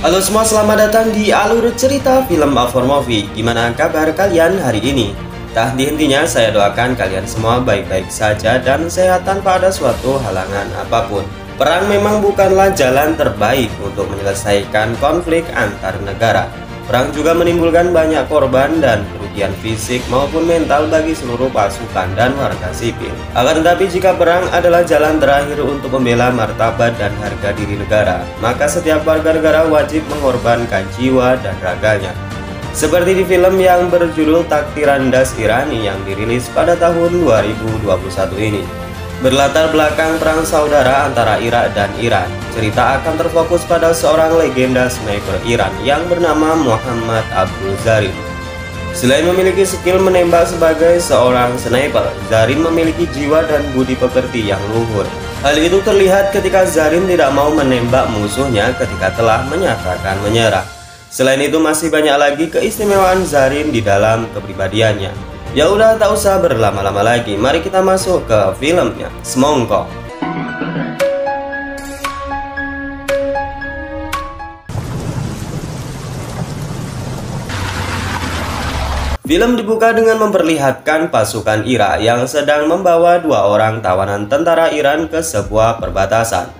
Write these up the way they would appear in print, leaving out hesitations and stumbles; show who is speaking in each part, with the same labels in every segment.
Speaker 1: Halo semua, selamat datang di Alur Cerita Film After Movie. Gimana kabar kalian hari ini? Tak henti-hentinya saya doakan kalian semua baik-baik saja dan sehat tanpa ada suatu halangan apapun. Perang memang bukanlah jalan terbaik untuk menyelesaikan konflik antar negara. Perang juga menimbulkan banyak korban dan kerugian fisik maupun mental bagi seluruh pasukan dan warga sipil. Akan tetapi jika perang adalah jalan terakhir untuk membela martabat dan harga diri negara, maka setiap warga negara wajib mengorbankan jiwa dan raganya. Seperti di film yang berjudul Taktirandas Irani yang dirilis pada tahun 2021 ini. Berlatar belakang perang saudara antara Irak dan Iran, cerita akan terfokus pada seorang legenda sniper Iran yang bernama Muhammad Abdul Zarin. Selain memiliki skill menembak sebagai seorang sniper, Zarin memiliki jiwa dan budi pekerti yang luhur. Hal itu terlihat ketika Zarin tidak mau menembak musuhnya ketika telah menyatakan menyerah. Selain itu masih banyak lagi keistimewaan Zarin di dalam kepribadiannya. Ya udah, tak usah berlama-lama lagi, mari kita masuk ke filmnya. Semongko. Film dibuka dengan memperlihatkan pasukan Irak yang sedang membawa dua orang tawanan tentara Iran ke sebuah perbatasan.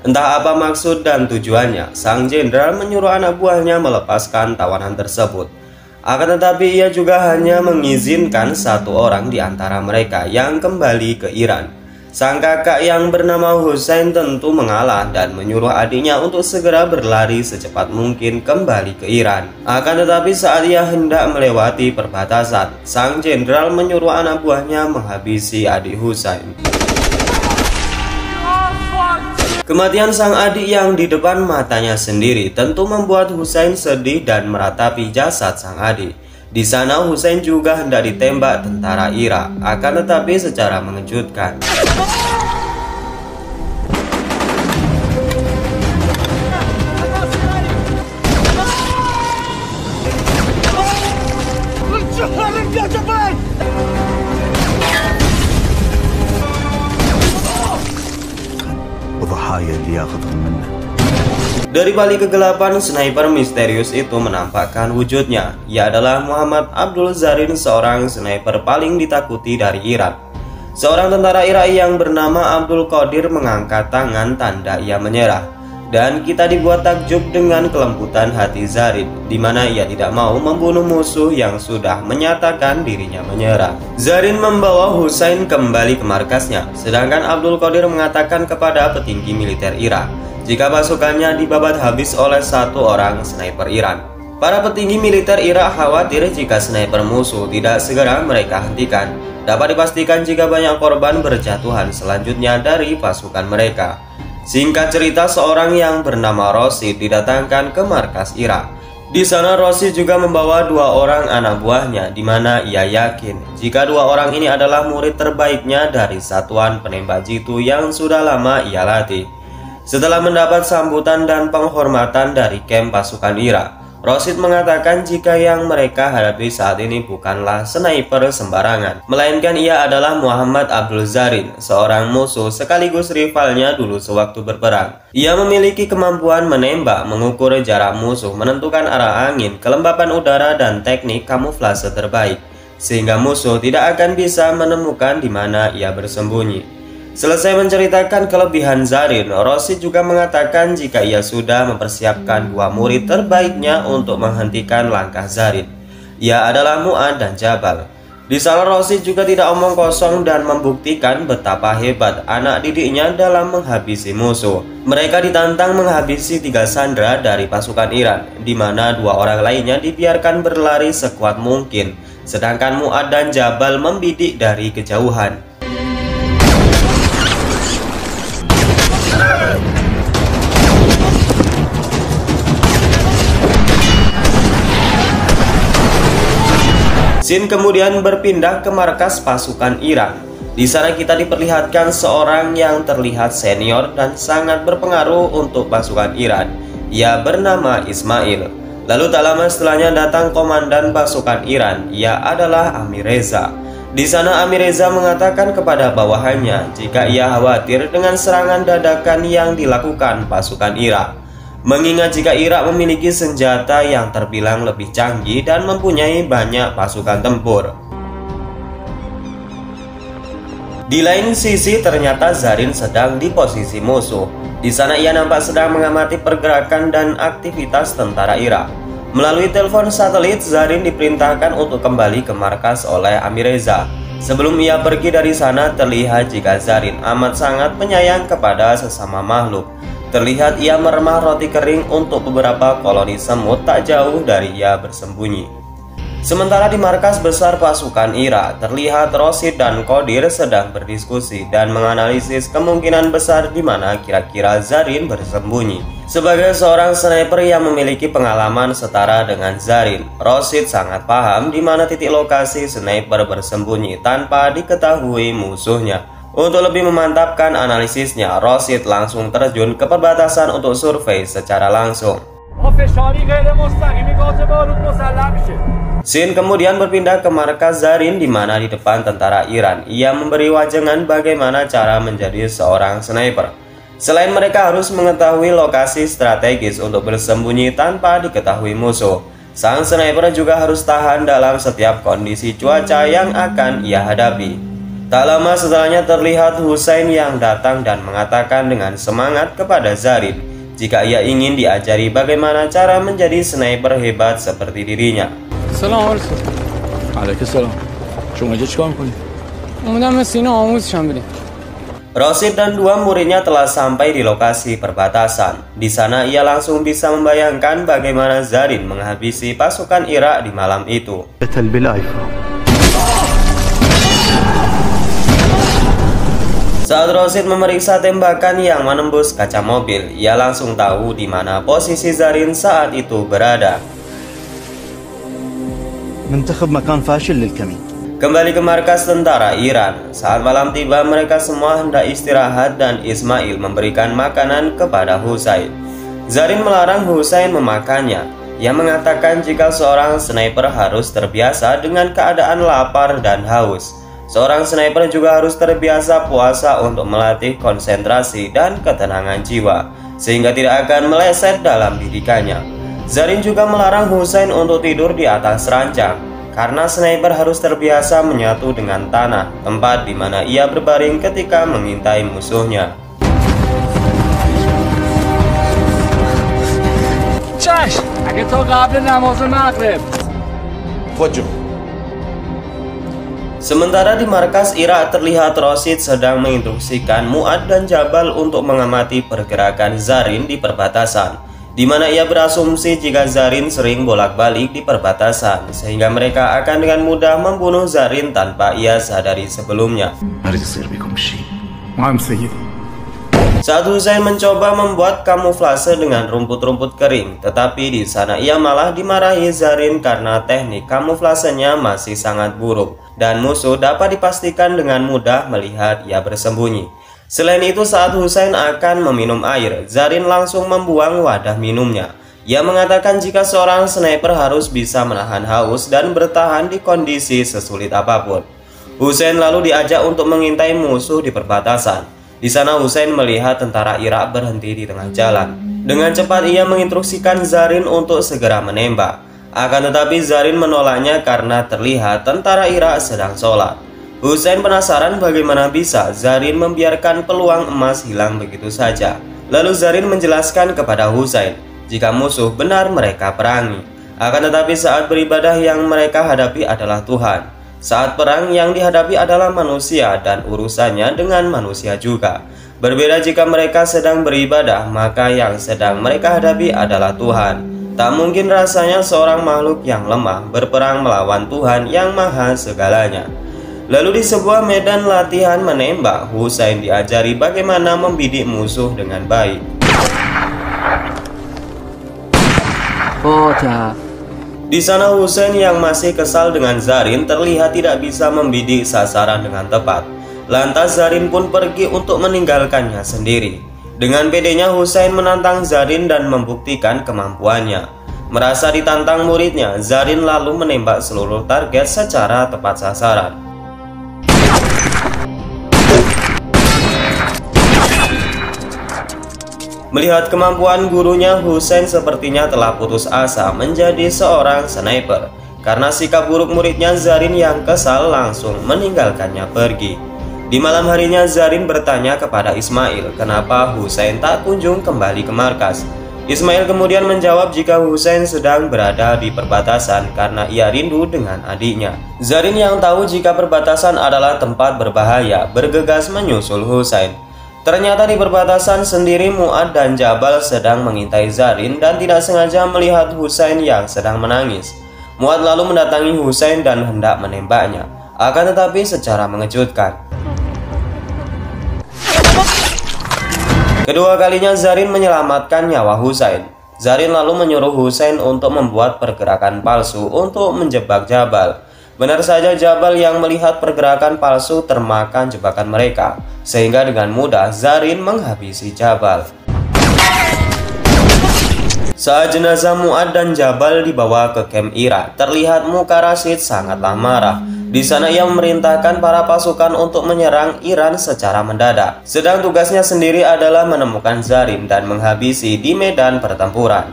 Speaker 1: Entah apa maksud dan tujuannya, sang jenderal menyuruh anak buahnya melepaskan tawanan tersebut. Akan tetapi ia juga hanya mengizinkan satu orang di antara mereka yang kembali ke Iran. Sang kakak yang bernama Hussein tentu mengalah dan menyuruh adiknya untuk segera berlari secepat mungkin kembali ke Iran. Akan tetapi saat ia hendak melewati perbatasan, sang jenderal menyuruh anak buahnya menghabisi adik Hussein. Kematian sang adik yang di depan matanya sendiri tentu membuat Hussein sedih dan meratapi jasad sang adik. Di sana Hussein juga hendak ditembak tentara Irak, akan tetapi secara mengejutkan. Dari balik kegelapan, sniper misterius itu menampakkan wujudnya. Ia adalah Muhammad Abdul Zarin, seorang sniper paling ditakuti dari Irak. Seorang tentara Irak yang bernama Abdul Qadir mengangkat tangan tanda ia menyerah. Dan kita dibuat takjub dengan kelembutan hati Zarin, di mana ia tidak mau membunuh musuh yang sudah menyatakan dirinya menyerah. Zarin membawa Hussein kembali ke markasnya, sedangkan Abdul Qadir mengatakan kepada petinggi militer Irak jika pasukannya dibabat habis oleh satu orang sniper Iran. Para petinggi militer Irak khawatir jika sniper musuh tidak segera mereka hentikan. Dapat dipastikan jika banyak korban berjatuhan selanjutnya dari pasukan mereka. Singkat cerita, seorang yang bernama Rosid didatangkan ke markas Irak. Di sana Rosid juga membawa dua orang anak buahnya, di mana ia yakin jika dua orang ini adalah murid terbaiknya dari satuan penembak jitu yang sudah lama ia latih. Setelah mendapat sambutan dan penghormatan dari kamp pasukan Irak, Rosid mengatakan jika yang mereka hadapi saat ini bukanlah sniper sembarangan, melainkan ia adalah Muhammad Abdul Zarin, seorang musuh sekaligus rivalnya dulu sewaktu berperang. Ia memiliki kemampuan menembak, mengukur jarak musuh, menentukan arah angin, kelembapan udara, dan teknik kamuflase terbaik, sehingga musuh tidak akan bisa menemukan di mana ia bersembunyi. Selesai menceritakan kelebihan Zarin, Rosid juga mengatakan jika ia sudah mempersiapkan dua murid terbaiknya untuk menghentikan langkah Zarin. Ia adalah Mu'ad dan Jabal. Di sana Rosid juga tidak omong kosong dan membuktikan betapa hebat anak didiknya dalam menghabisi musuh. Mereka ditantang menghabisi 3 sandera dari pasukan Iran, di mana 2 orang lainnya dibiarkan berlari sekuat mungkin, sedangkan Mu'ad dan Jabal membidik dari kejauhan. Scene kemudian berpindah ke markas pasukan Iran. Di sana kita diperlihatkan seorang yang terlihat senior dan sangat berpengaruh untuk pasukan Iran. Ia bernama Ismail. Lalu tak lama setelahnya datang komandan pasukan Iran. Ia adalah Amir Reza. Di sana Amir Reza mengatakan kepada bawahannya jika ia khawatir dengan serangan dadakan yang dilakukan pasukan Irak. Mengingat jika Irak memiliki senjata yang terbilang lebih canggih dan mempunyai banyak pasukan tempur. Di lain sisi ternyata Zarin sedang di posisi musuh. Di sana ia nampak sedang mengamati pergerakan dan aktivitas tentara Irak. Melalui telepon satelit, Zarin diperintahkan untuk kembali ke markas oleh Amir Reza. Sebelum ia pergi dari sana, terlihat jika Zarin amat sangat penyayang kepada sesama makhluk. Terlihat ia meremah roti kering untuk beberapa koloni semut tak jauh dari ia bersembunyi. Sementara di markas besar pasukan Irak, terlihat Rosid dan Qadir sedang berdiskusi dan menganalisis kemungkinan besar di mana kira-kira Zarin bersembunyi. Sebagai seorang sniper yang memiliki pengalaman setara dengan Zarin, Rosid sangat paham di mana titik lokasi sniper bersembunyi tanpa diketahui musuhnya. Untuk lebih memantapkan analisisnya, Rosid langsung terjun ke perbatasan untuk survei secara langsung. Sin kemudian berpindah ke markas Zarin di mana di depan tentara Iran ia memberi wajangan bagaimana cara menjadi seorang sniper. Selain mereka harus mengetahui lokasi strategis untuk bersembunyi tanpa diketahui musuh, sang sniper juga harus tahan dalam setiap kondisi cuaca yang akan ia hadapi. Tak lama setelahnya terlihat Husain yang datang dan mengatakan dengan semangat kepada Zarin jika ia ingin diajari bagaimana cara menjadi sniper hebat seperti dirinya. Rosid dan dua muridnya telah sampai di lokasi perbatasan. Di sana ia langsung bisa membayangkan bagaimana Zarin menghabisi pasukan Irak di malam itu. Saat Rosid memeriksa tembakan yang menembus kaca mobil, ia langsung tahu di mana posisi Zarin saat itu berada. Kembali ke markas tentara Iran. Saat malam tiba, mereka semua hendak istirahat dan Ismail memberikan makanan kepada Husain. Zarin melarang Husain memakannya. Ia mengatakan jika seorang sniper harus terbiasa dengan keadaan lapar dan haus. Seorang sniper juga harus terbiasa puasa untuk melatih konsentrasi dan ketenangan jiwa, sehingga tidak akan meleset dalam didikannya. Zarin juga melarang Husain untuk tidur di atas ranjang, karena sniper harus terbiasa menyatu dengan tanah, tempat di mana ia berbaring ketika mengintai musuhnya. Sementara di markas Irak terlihat Rosid sedang menginstruksikan Mu'ad dan Jabal untuk mengamati pergerakan Zarin di perbatasan, di mana ia berasumsi jika Zarin sering bolak-balik di perbatasan, sehingga mereka akan dengan mudah membunuh Zarin tanpa ia sadari sebelumnya. Saat Husain mencoba membuat kamuflase dengan rumput-rumput kering, tetapi di sana ia malah dimarahi Zarin karena teknik kamuflasenya masih sangat buruk dan musuh dapat dipastikan dengan mudah melihat ia bersembunyi. Selain itu, saat Husain akan meminum air, Zarin langsung membuang wadah minumnya. Ia mengatakan jika seorang sniper harus bisa menahan haus dan bertahan di kondisi sesulit apapun. Husain lalu diajak untuk mengintai musuh di perbatasan. Di sana Husain melihat tentara Irak berhenti di tengah jalan. Dengan cepat ia menginstruksikan Zarin untuk segera menembak. Akan tetapi Zarin menolaknya karena terlihat tentara Irak sedang sholat. Husain penasaran bagaimana bisa Zarin membiarkan peluang emas hilang begitu saja. Lalu Zarin menjelaskan kepada Husain jika musuh benar mereka perangi. Akan tetapi saat beribadah yang mereka hadapi adalah Tuhan. Saat perang yang dihadapi adalah manusia dan urusannya dengan manusia juga. Berbeda jika mereka sedang beribadah, maka yang sedang mereka hadapi adalah Tuhan. Tak mungkin rasanya seorang makhluk yang lemah berperang melawan Tuhan yang maha segalanya. Lalu di sebuah medan latihan menembak, Husain diajari bagaimana membidik musuh dengan baik. Di sana Husain yang masih kesal dengan Zarin terlihat tidak bisa membidik sasaran dengan tepat. Lantas Zarin pun pergi untuk meninggalkannya sendiri. Dengan pedenya Husain menantang Zarin dan membuktikan kemampuannya. Merasa ditantang muridnya, Zarin lalu menembak seluruh target secara tepat sasaran. Melihat kemampuan gurunya, Husain sepertinya telah putus asa menjadi seorang sniper. Karena sikap buruk muridnya, Zarin yang kesal langsung meninggalkannya pergi. Di malam harinya, Zarin bertanya kepada Ismail kenapa Husain tak kunjung kembali ke markas. Ismail kemudian menjawab jika Husain sedang berada di perbatasan karena ia rindu dengan adiknya. Zarin yang tahu jika perbatasan adalah tempat berbahaya bergegas menyusul Husain. Ternyata di perbatasan sendiri Mu'ad dan Jabal sedang mengintai Zarin dan tidak sengaja melihat Husain yang sedang menangis. Mu'ad lalu mendatangi Husain dan hendak menembaknya, akan tetapi secara mengejutkan. Kedua kalinya Zarin menyelamatkan nyawa Husain. Zarin lalu menyuruh Husain untuk membuat pergerakan palsu untuk menjebak Jabal. Benar saja, Jabal yang melihat pergerakan palsu termakan jebakan mereka, sehingga dengan mudah Zarin menghabisi Jabal. Saat jenazah Mu'ad dan Jabal dibawa ke kamp Ira, terlihat muka Rashid sangatlah marah. Di sana ia memerintahkan para pasukan untuk menyerang Iran secara mendadak. Sedang tugasnya sendiri adalah menemukan Zarin dan menghabisi di medan pertempuran.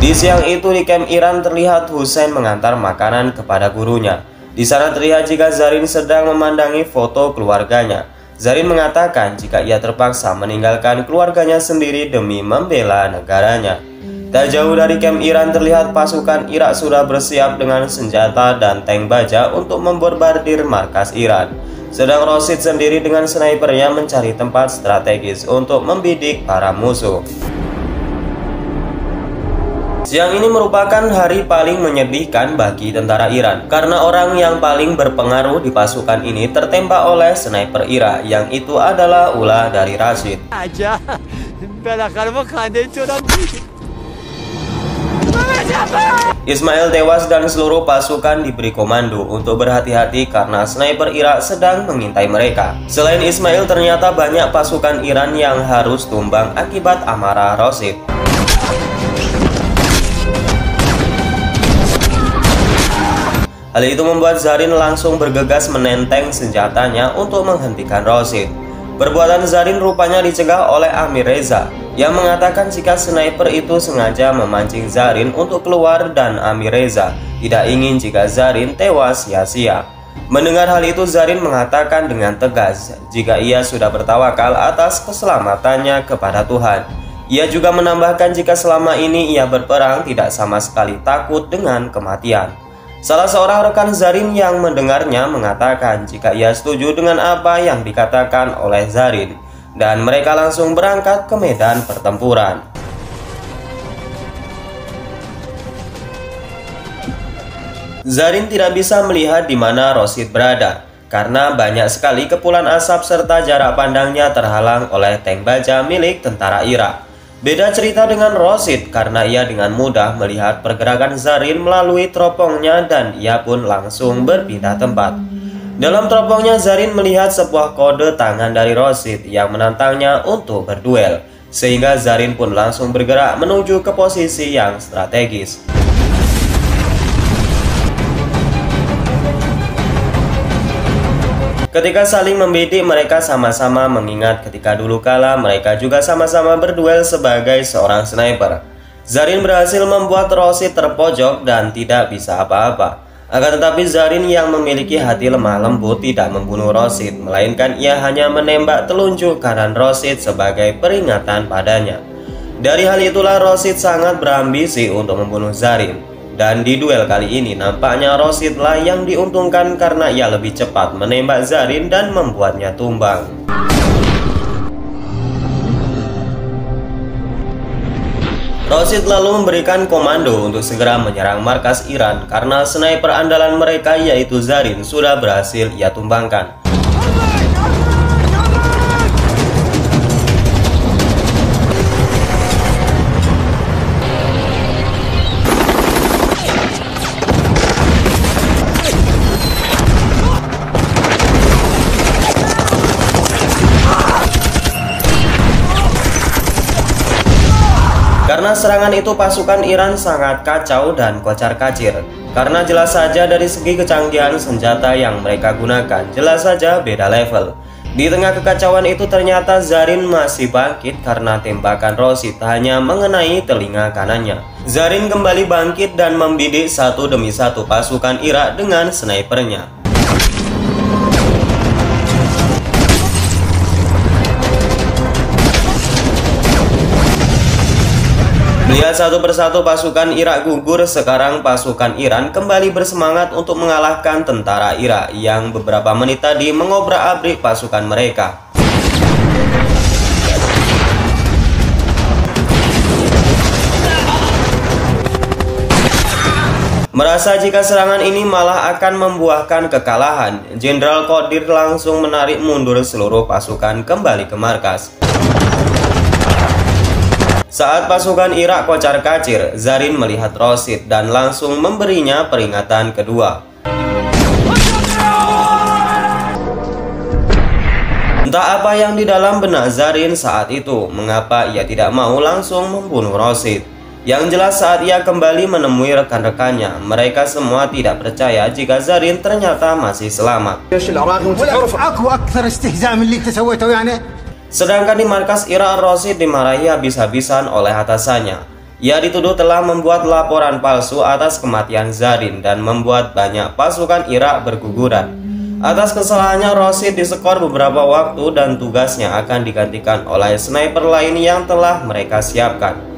Speaker 1: Di siang itu di kamp Iran terlihat Husain mengantar makanan kepada gurunya. Di sana terlihat jika Zarin sedang memandangi foto keluarganya. Zarin mengatakan jika ia terpaksa meninggalkan keluarganya sendiri demi membela negaranya. Tak jauh dari kamp Iran terlihat pasukan Irak sudah bersiap dengan senjata dan tank baja untuk membombardir markas Iran. Sedang Rashid sendiri dengan snipernya mencari tempat strategis untuk membidik para musuh. Siang ini merupakan hari paling menyedihkan bagi tentara Iran karena orang yang paling berpengaruh di pasukan ini tertembak oleh sniper Irak, yang itu adalah ulah dari Rashid. Ismail tewas dan seluruh pasukan diberi komando untuk berhati-hati karena sniper Irak sedang mengintai mereka. Selain Ismail, ternyata banyak pasukan Iran yang harus tumbang akibat amarah Rashid. Hal itu membuat Zarin langsung bergegas menenteng senjatanya untuk menghentikan Rashid. Perbuatan Zarin rupanya dicegah oleh Amir Reza, yang mengatakan jika sniper itu sengaja memancing Zarin untuk keluar dan Amir Reza tidak ingin jika Zarin tewas sia-sia. Mendengar hal itu, Zarin mengatakan dengan tegas jika ia sudah bertawakal atas keselamatannya kepada Tuhan. Ia juga menambahkan jika selama ini ia berperang tidak sama sekali takut dengan kematian. Salah seorang rekan Zarin yang mendengarnya mengatakan jika ia setuju dengan apa yang dikatakan oleh Zarin, dan mereka langsung berangkat ke medan pertempuran. Zarin tidak bisa melihat di mana Rashid berada karena banyak sekali kepulan asap serta jarak pandangnya terhalang oleh tank baja milik tentara Irak. Beda cerita dengan Rashid karena ia dengan mudah melihat pergerakan Zarin melalui teropongnya dan ia pun langsung berpindah tempat. Dalam teropongnya, Zarin melihat sebuah kode tangan dari Rashid yang menantangnya untuk berduel, sehingga Zarin pun langsung bergerak menuju ke posisi yang strategis. Ketika saling membidik, mereka sama-sama mengingat ketika dulu kala mereka juga sama-sama berduel sebagai seorang sniper. Zarin berhasil membuat Rashid terpojok dan tidak bisa apa-apa. Akan tetapi Zarin yang memiliki hati lemah lembut tidak membunuh Rashid, melainkan ia hanya menembak telunjuk kanan Rashid sebagai peringatan padanya. Dari hal itulah Rashid sangat berambisi untuk membunuh Zarin. Dan di duel kali ini nampaknya Rashid lah yang diuntungkan karena ia lebih cepat menembak Zarin dan membuatnya tumbang. Rashid lalu memberikan komando untuk segera menyerang markas Iran karena sniper andalan mereka yaitu Zarin sudah berhasil ia tumbangkan. Karena serangan itu pasukan Iran sangat kacau dan kocar-kacir. Karena jelas saja dari segi kecanggihan senjata yang mereka gunakan jelas saja beda level. Di tengah kekacauan itu ternyata Zarin masih bangkit karena tembakan Rosid hanya mengenai telinga kanannya. Zarin kembali bangkit dan membidik satu demi satu pasukan Irak dengan snipernya. Melihat satu persatu pasukan Irak gugur, sekarang pasukan Iran kembali bersemangat untuk mengalahkan tentara Irak yang beberapa menit tadi mengobrak-abrik pasukan mereka. Merasa jika serangan ini malah akan membuahkan kekalahan, Jenderal Qadir langsung menarik mundur seluruh pasukan kembali ke markas. Saat pasukan Irak kocar-kacir, Zarin melihat Rosid dan langsung memberinya peringatan kedua. Entah apa yang di dalam benak Zarin saat itu, mengapa ia tidak mau langsung membunuh Rosid. Yang jelas saat ia kembali menemui rekan-rekannya, mereka semua tidak percaya jika Zarin ternyata masih selamat. Sedangkan di markas Irak, Rosid dimarahi habis-habisan oleh atasannya. Ia dituduh telah membuat laporan palsu atas kematian Zarin dan membuat banyak pasukan Irak berguguran. Atas kesalahannya, Rosid disekor beberapa waktu dan tugasnya akan digantikan oleh sniper lain yang telah mereka siapkan.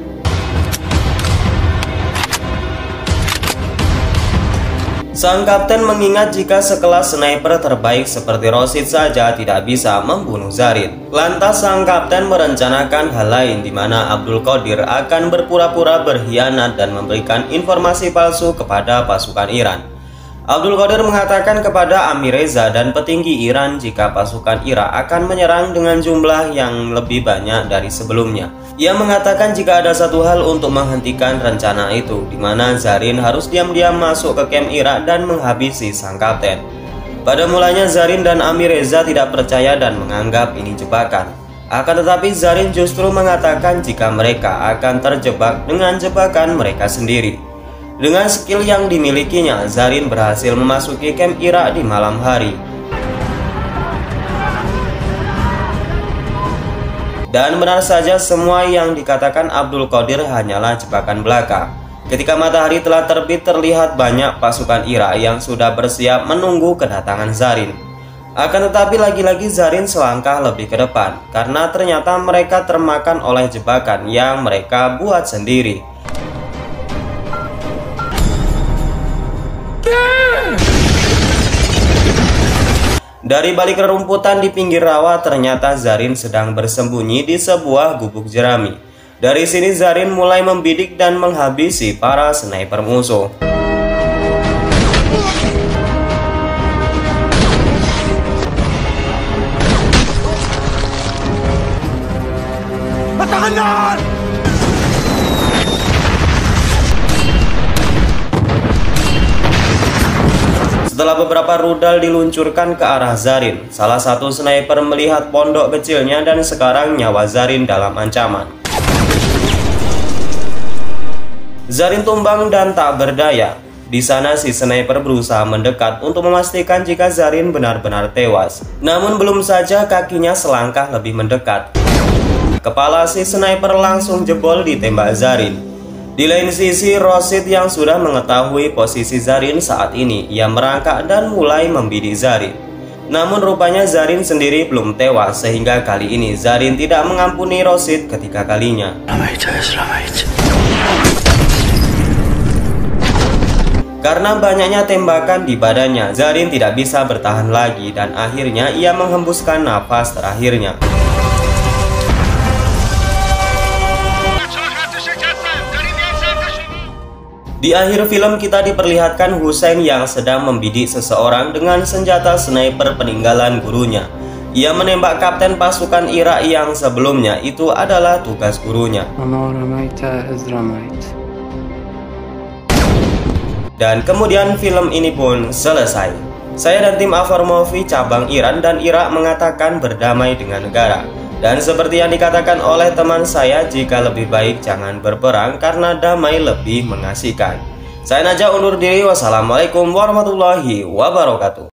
Speaker 1: Sang kapten mengingat jika sekelas sniper terbaik seperti Rosid saja tidak bisa membunuh Zarin. Lantas sang kapten merencanakan hal lain di mana Abdul Qadir akan berpura-pura berkhianat dan memberikan informasi palsu kepada pasukan Iran. Abdul Qadir mengatakan kepada Amir Reza dan petinggi Iran jika pasukan Irak akan menyerang dengan jumlah yang lebih banyak dari sebelumnya. Ia mengatakan jika ada satu hal untuk menghentikan rencana itu, di mana Zarin harus diam-diam masuk ke kamp Irak dan menghabisi sang kapten. Pada mulanya Zarin dan Amir Reza tidak percaya dan menganggap ini jebakan. Akan tetapi Zarin justru mengatakan jika mereka akan terjebak dengan jebakan mereka sendiri. Dengan skill yang dimilikinya, Zarin berhasil memasuki kamp Irak di malam hari. Dan benar saja semua yang dikatakan Abdul Qadir hanyalah jebakan belaka. Ketika matahari telah terbit, terlihat banyak pasukan Irak yang sudah bersiap menunggu kedatangan Zarin. Akan tetapi lagi-lagi Zarin selangkah lebih ke depan, karena ternyata mereka termakan oleh jebakan yang mereka buat sendiri. Dari balik rerumputan di pinggir rawa, ternyata Zarin sedang bersembunyi di sebuah gubuk jerami. Dari sini Zarin mulai membidik dan menghabisi para sniper musuh. Setelah beberapa rudal diluncurkan ke arah Zarin, salah satu sniper melihat pondok kecilnya dan sekarang nyawa Zarin dalam ancaman. Zarin tumbang dan tak berdaya. Di sana si sniper berusaha mendekat untuk memastikan jika Zarin benar-benar tewas. Namun belum saja kakinya selangkah lebih mendekat, kepala si sniper langsung jebol ditembak Zarin. Di lain sisi, Rosid yang sudah mengetahui posisi Zarin saat ini, ia merangkak dan mulai membidik Zarin. Namun rupanya Zarin sendiri belum tewas, sehingga kali ini Zarin tidak mengampuni Rosid ketiga kalinya. Karena banyaknya tembakan di badannya, Zarin tidak bisa bertahan lagi dan akhirnya ia menghembuskan nafas terakhirnya. Di akhir film kita diperlihatkan Hussein yang sedang membidik seseorang dengan senjata sniper peninggalan gurunya. Ia menembak kapten pasukan Irak yang sebelumnya itu adalah tugas gurunya. Dan kemudian film ini pun selesai. Saya dan tim Afar Movie cabang Iran dan Irak mengatakan berdamai dengan negara. Dan seperti yang dikatakan oleh teman saya, jika lebih baik jangan berperang karena damai lebih mengasihkan. Saya Najah undur diri. Wassalamualaikum warahmatullahi wabarakatuh.